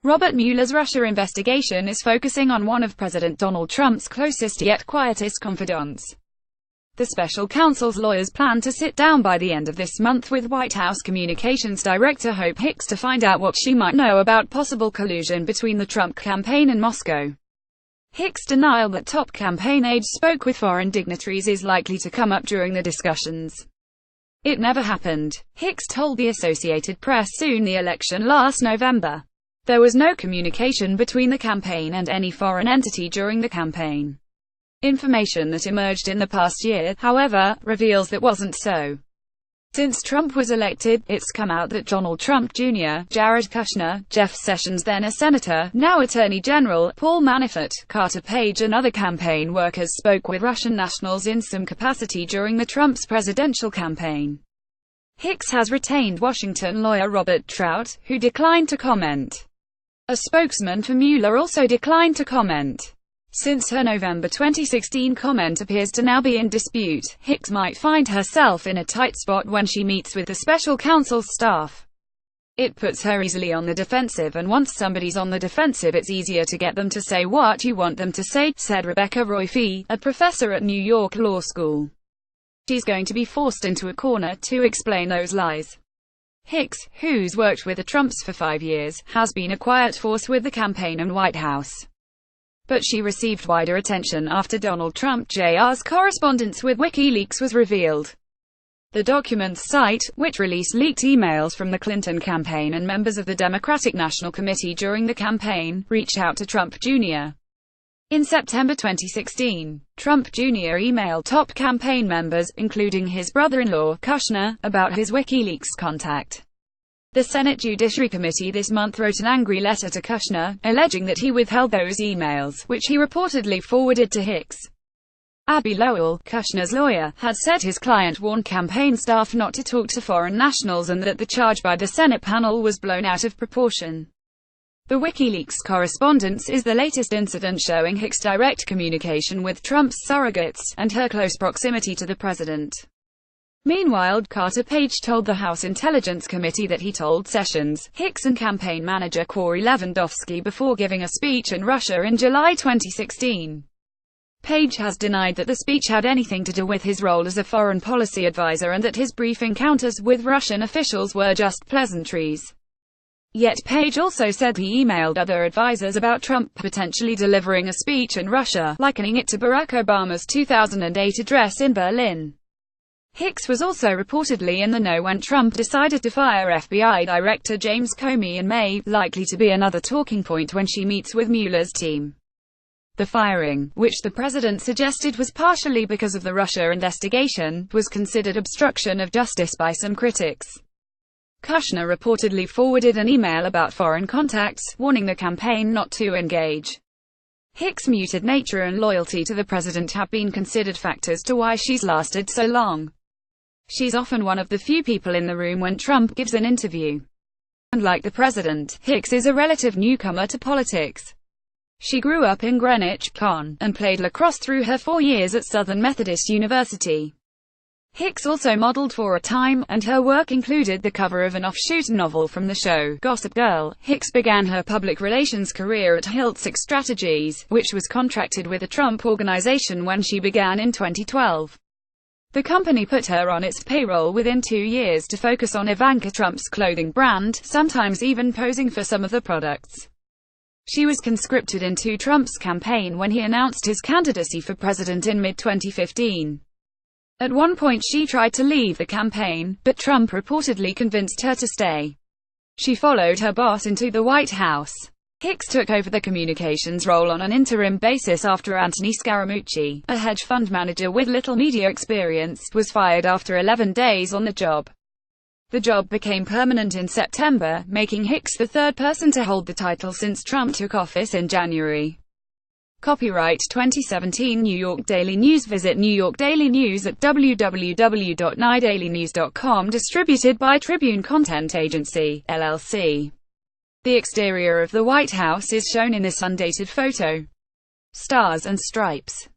Robert Mueller's Russia investigation is focusing on one of President Donald Trump's closest yet quietest confidants. The special counsel's lawyers plan to sit down by the end of this month with White House Communications Director Hicks to find out what she might know about possible collusion between the Trump campaign and Moscow. Hicks' denial that top campaign aides spoke with foreign dignitaries is likely to come up during the discussions. It never happened, Hicks told the Associated Press soon the election last November. There was no communication between the campaign and any foreign entity during the campaign. Information that emerged in the past year, however, reveals that wasn't so. Since Trump was elected, it's come out that Donald Trump Jr., Jared Kushner, Jeff Sessions, then a senator, now Attorney General, Paul Manafort, Carter Page and other campaign workers spoke with Russian nationals in some capacity during the Trump's presidential campaign. Hicks has retained Washington lawyer Robert Trout, who declined to comment. A spokesman for Mueller also declined to comment. Since her November 2016 comment appears to now be in dispute, Hicks might find herself in a tight spot when she meets with the special counsel's staff. It puts her easily on the defensive, and once somebody's on the defensive it's easier to get them to say what you want them to say, said Rebecca Roy-Fee, a professor at New York Law School. She's going to be forced into a corner to explain those lies. Hicks, who's worked with the Trumps for 5 years, has been a quiet force with the campaign and White House. But she received wider attention after Donald Trump Jr.'s correspondence with WikiLeaks was revealed. The documents site, which released leaked emails from the Clinton campaign and members of the Democratic National Committee during the campaign, reached out to Trump Jr. In September 2016, Trump Jr. emailed top campaign members, including his brother-in-law, Kushner, about his WikiLeaks contact. The Senate Judiciary Committee this month wrote an angry letter to Kushner, alleging that he withheld those emails, which he reportedly forwarded to Hicks. Abby Lowell, Kushner's lawyer, had said his client warned campaign staff not to talk to foreign nationals and that the charge by the Senate panel was blown out of proportion. The WikiLeaks correspondence is the latest incident showing Hicks' direct communication with Trump's surrogates, and her close proximity to the president. Meanwhile, Carter Page told the House Intelligence Committee that he told Sessions, Hicks and campaign manager Corey Lewandowski before giving a speech in Russia in July 2016. Page has denied that the speech had anything to do with his role as a foreign policy advisor and that his brief encounters with Russian officials were just pleasantries. Yet Page also said he emailed other advisors about Trump potentially delivering a speech in Russia, likening it to Barack Obama's 2008 address in Berlin. Hicks was also reportedly in the know when Trump decided to fire FBI Director James Comey in May, likely to be another talking point when she meets with Mueller's team. The firing, which the president suggested was partially because of the Russia investigation, was considered obstruction of justice by some critics. Kushner reportedly forwarded an email about foreign contacts, warning the campaign not to engage. Hicks' muted nature and loyalty to the president have been considered factors to why she's lasted so long. She's often one of the few people in the room when Trump gives an interview. Unlike the president, Hicks is a relative newcomer to politics. She grew up in Greenwich, Conn, and played lacrosse through her 4 years at Southern Methodist University. Hicks also modeled for a time, and her work included the cover of an offshoot novel from the show, Gossip Girl. Hicks began her public relations career at Hicks Strategies, which was contracted with the Trump Organization when she began in 2012. The company put her on its payroll within 2 years to focus on Ivanka Trump's clothing brand, sometimes even posing for some of the products. She was conscripted into Trump's campaign when he announced his candidacy for president in mid-2015. At one point she tried to leave the campaign, but Trump reportedly convinced her to stay. She followed her boss into the White House. Hicks took over the communications role on an interim basis after Anthony Scaramucci, a hedge fund manager with little media experience, was fired after 11 days on the job. The job became permanent in September, making Hicks the third person to hold the title since Trump took office in January. Copyright 2017 New York Daily News. Visit New York Daily News at www.nydailynews.com. Distributed by Tribune Content Agency, LLC. The exterior of the White House is shown in this undated photo. Stars and Stripes.